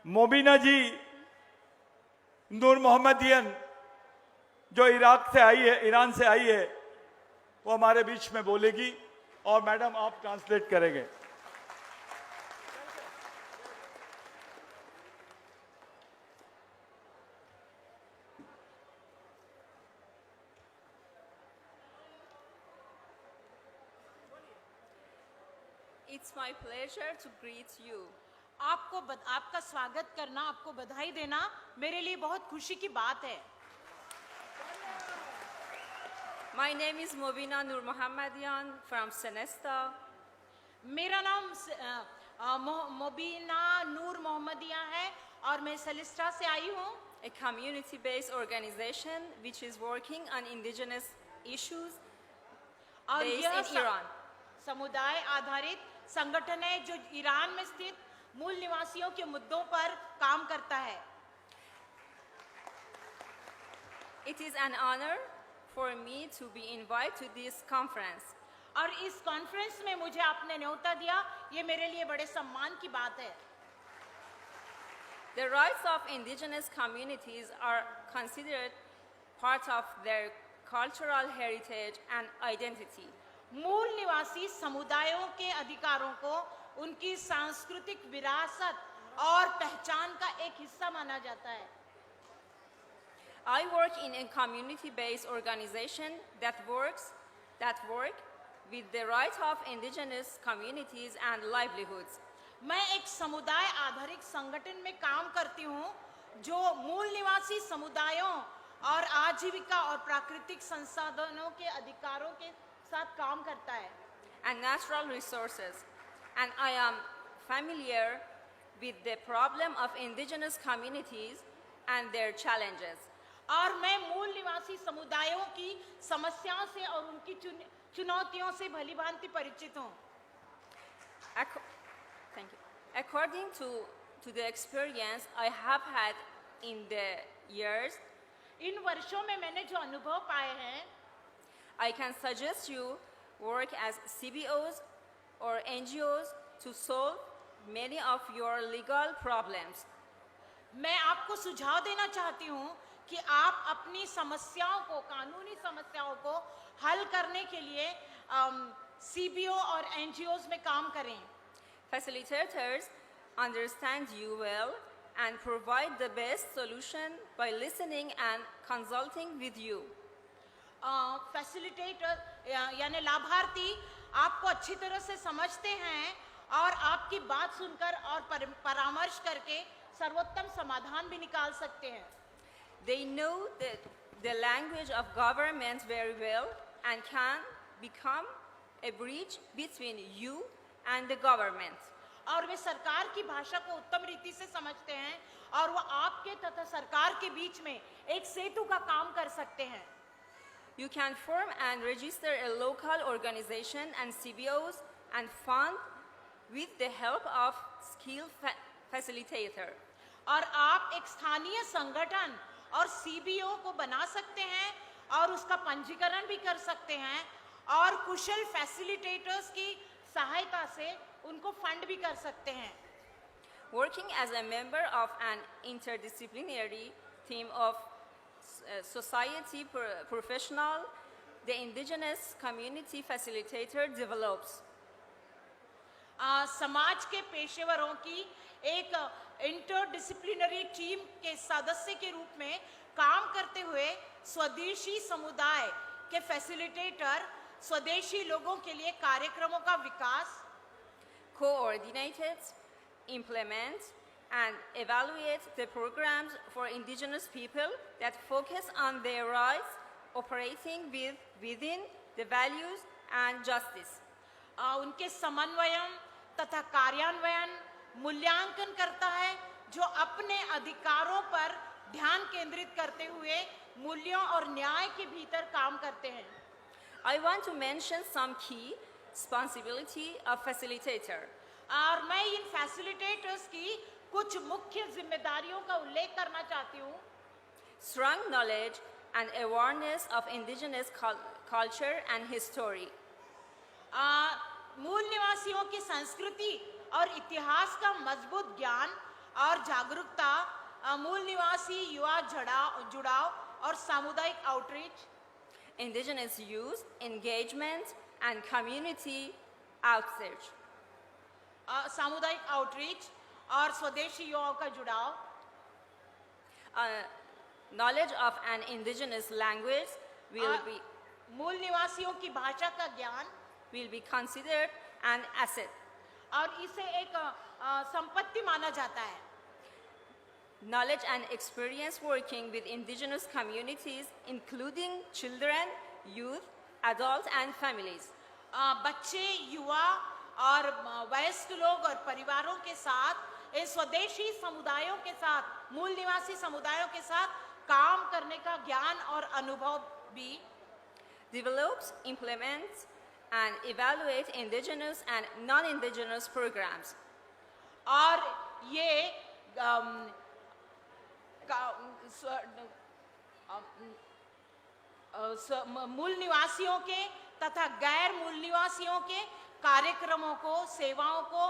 मोबिना जी नूर Mohammedan जो Iraq से आई है, ईरान से आई है, वो हमारे बीच में बोलेगी और मैडम आप ट्रांसलेट करेंगे। It's my pleasure to greet you. आपका स्वागत करना, आपको बधाई देना मेरे लिए बहुत खुशी की बात है। My name is Mobina Nur Mohammadian from Senesta. मेरा नाम मोबिना नूर मोहम्मदिया है और मैं सेलेस्टा से आई हूँ। A community-based organization which is working on indigenous issues और based यह in Iran. समुदाय आधारित संगठन है जो ईरान में स्थित मूल निवासियों के मुद्दों पर काम करता है। It is an honor for me to be invited to this conference. और इस कॉन्फ्रेंस में मुझे आपने न्योता दिया, ये मेरे लिए बड़े सम्मान की बात है। The rights of indigenous communities are considered part of their cultural heritage and identity. मूल निवासी समुदायों के अधिकारों को उनकी सांस्कृतिक विरासत और पहचान का एक हिस्सा माना जाता है। I work in a community-based organization that work with the rights of indigenous communities and livelihoods. मैं एक समुदाय आधारित संगठन में काम करती हूँ जो मूल निवासी समुदायों और आजीविका और प्राकृतिक संसाधनों के अधिकारों के साथ काम करता है। And natural resources. And I am familiar with the problem of indigenous communities and their challenges. और मैं मूल निवासी समुदायों की समस्याओं से और उनकी चुनौतियों से भलीभांति परिचित हूँ। Thank you. According to the experience I have had in the years, इन वर्षों में मैंने जो अनुभव पाए हैं, I can suggest you work as CBOs or NGOs to solve many of your legal problems. मैं आपको सुझाव देना चाहती हूँ कि आप अपनी समस्याओं को, कानूनी समस्याओं को हल करने के लिए CBO और NGOs में काम करें। Facilitators understand you well and provide the best solution by listening and consulting with you. Facilitator यानी लाभार्थी आपको अच्छी तरह से समझते हैं और आपकी बात सुनकर और परामर्श करके सर्वोत्तम समाधान भी निकाल सकते हैं। They know the language of government very well and can become a bridge between you and the government. और वे सरकार की भाषा को उत्तम रीति से समझते हैं और वो आपके तथा सरकार के बीच में एक सेतु का काम कर सकते हैं। You can form and register a local organization and CBOs and fund with the help of skilled facilitator. और आप एक स्थानीय संगठन और CBO को बना सकते हैं और उसका पंजीकरण भी कर सकते हैं और कुशल फैसिलिटेटर्स की सहायता से उनको फंड भी कर सकते हैं। Working as a member of an interdisciplinary team of society professional, the indigenous community facilitator develops. समाज के पेशेवरों की एक इंटरडिसिप्लिनरी टीम के सदस्य के रूप में काम करते हुए स्वदेशी समुदाय के फैसिलिटेटर स्वदेशी लोगों के लिए कार्यक्रमों का विकास, coordinates, implements, and evaluates the programs for indigenous people that focus on their rights, operating within the values and justice. उनके समन्वयन तथा कार्यान्वयन, मूल्यांकन करता है जो अपने अधिकारों पर ध्यान केंद्रित करते हुए मूल्यों और न्याय के भीतर काम करते हैं। I want to mention some key responsibility of facilitator. और मैं इन फैसिलिटेटर्स की कुछ मुख्य जिम्मेदारियों का उल्लेख करना चाहती हूँ। Strong knowledge and awareness of indigenous culture and history. मूल निवासियों की संस्कृति और इतिहास का मजबूत ज्ञान और जागरूकता, मूल निवासी युवा जुड़ाव और सामुदायिक outreach, indigenous youth engagement and community outreach, सामुदायिक आउटरीच और स्वदेशी युवाओं का जुड़ाव, knowledge of an indigenous language will be मूल निवासियों की भाषा का ज्ञान, considered an asset. और इसे एक संपत्ति माना जाता है. Knowledge and experience working with indigenous communities, including children, youth, adults, and families. बच्चे, युवा और वयस्क लोग और परिवारों के साथ, इन स्वदेशी समुदायों के साथ, मूल निवासी समुदायों के साथ काम करने का ज्ञान और अनुभव भी. Develops, implements, and evaluate indigenous and non-indigenous programs. और ये मूल निवासियों के तथा गैर मूल निवासियों के कार्यक्रमों को, सेवाओं को,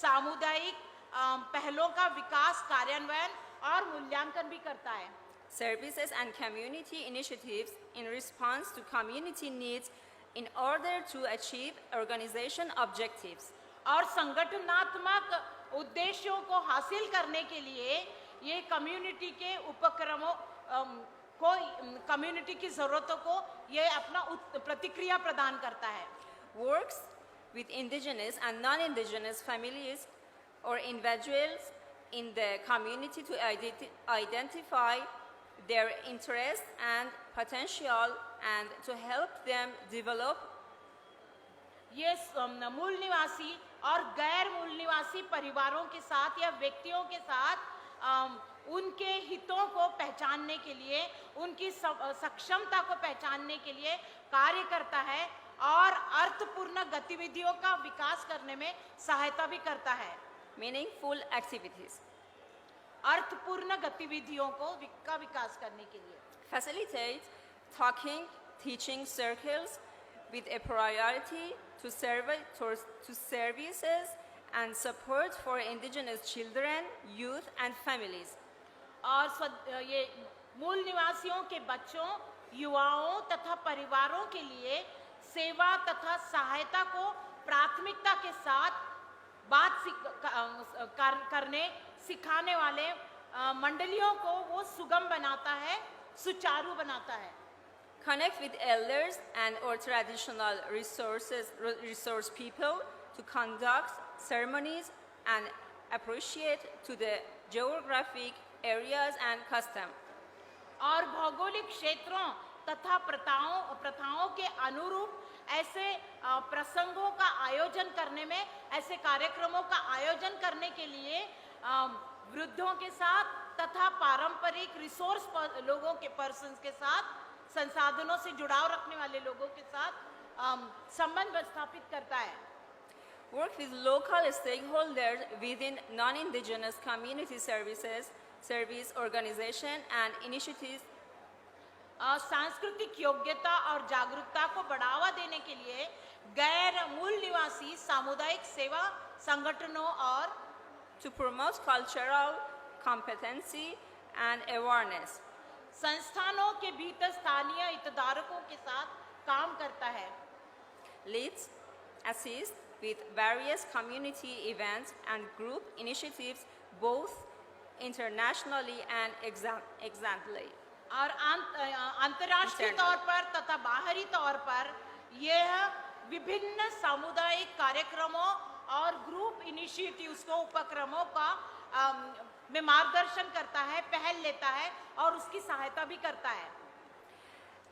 सामुदायिक पहलों का विकास, कार्यान्वयन और मूल्यांकन भी करता है. Services and community initiatives in response to community needs in order to achieve organization objectives. और संगठनात्मक उद्देश्यों को हासिल करने के लिए ये कम्युनिटी के उपक्रमों को, कम्युनिटी की ज़रूरतों को ये अपना प्रतिक्रिया प्रदान करता है. Works with indigenous and non-indigenous families or individuals in the community to identify their interests and potential and to help them develop. ये मूल निवासी और गैर मूल निवासी परिवारों के साथ या व्यक्तियों के साथ उनके हितों को पहचानने के लिए, उनकी सक्षमता को पहचानने के लिए कार्य करता है और अर्थपूर्ण गतिविधियों का विकास करने में सहायता भी करता है. Meaningful activities. अर्थपूर्ण गतिविधियों का विकास करने के लिए. Facilitate talking, teaching circles with a priority to services and support for indigenous children, youth, and families. और ये मूल निवासियों के बच्चों, युवाओं तथा परिवारों के लिए सेवा तथा सहायता को प्राथमिकता के साथ करने सिखाने वाले मंडलियों को वो सुगम बनाता है, सुचारू बनाता है. Connect with elders and or traditional resource people to conduct ceremonies and appreciate to the geographic areas and custom. और भौगोलिक क्षेत्रों तथा प्रथाओं के अनुरूप ऐसे प्रसंगों का आयोजन करने में, ऐसे कार्यक्रमों का आयोजन करने के लिए वृद्धों के साथ तथा पारंपरिक रिसोर्स लोगों के पर्सन्स के साथ, संसाधनों से जुड़ाव रखने वाले लोगों के साथ संबंध स्थापित करता है. Work with local stakeholders within non-indigenous community service organization and initiatives. सांस्कृतिक योग्यता और जागरूकता को बढ़ावा देने के लिए गैर मूल निवासी सामुदायिक सेवा संगठनों और to promote cultural competency and awareness. संस्थानों के भीतर स्थानीय हितधारकों के साथ काम करता है. Leads, assist with various community events and group initiatives both internationally and externally. और अंतर्राष्ट्रीय तौर पर तथा बाहरी तौर पर यह विभिन्न सामुदायिक कार्यक्रमों और ग्रुप इनिशिएटिव्स को, उपक्रमों का में मार्गदर्शन करता है, पहल लेता है और उसकी सहायता भी करता है.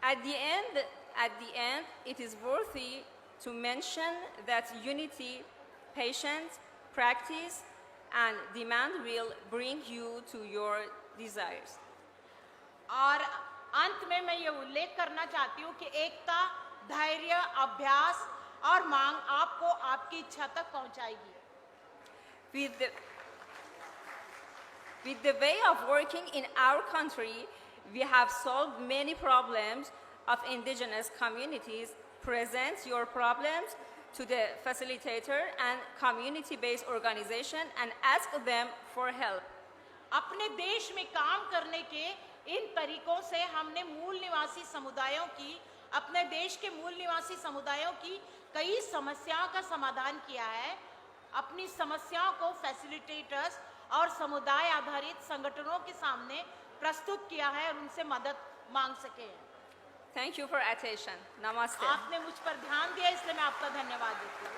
At the end, it is worthy to mention that unity, patience, practice, and demand will bring you to your desires. और अंत में मैं ये उल्लेख करना चाहती हूँ कि एकता, धैर्य, अभ्यास और मांग आपको आपकी इच्छा तक पहुँचाएगी. With the way of working in our country, we have solved many problems of indigenous communities. Present your problems to the facilitator and community-based organization and ask them for help. अपने देश में काम करने के इन तरीकों से हमने मूल निवासी समुदायों की, अपने देश के मूल निवासी समुदायों की कई समस्याओं का समाधान किया है। अपनी समस्याओं को फैसिलिटेटर्स और समुदाय आधारित संगठनों के सामने प्रस्तुत किया है और उनसे मदद मांग सके हैं। Thank you for attention. Namaste. आपने मुझ पर ध्यान दिया, इसलिए मैं आपका धन्यवाद देती हूँ।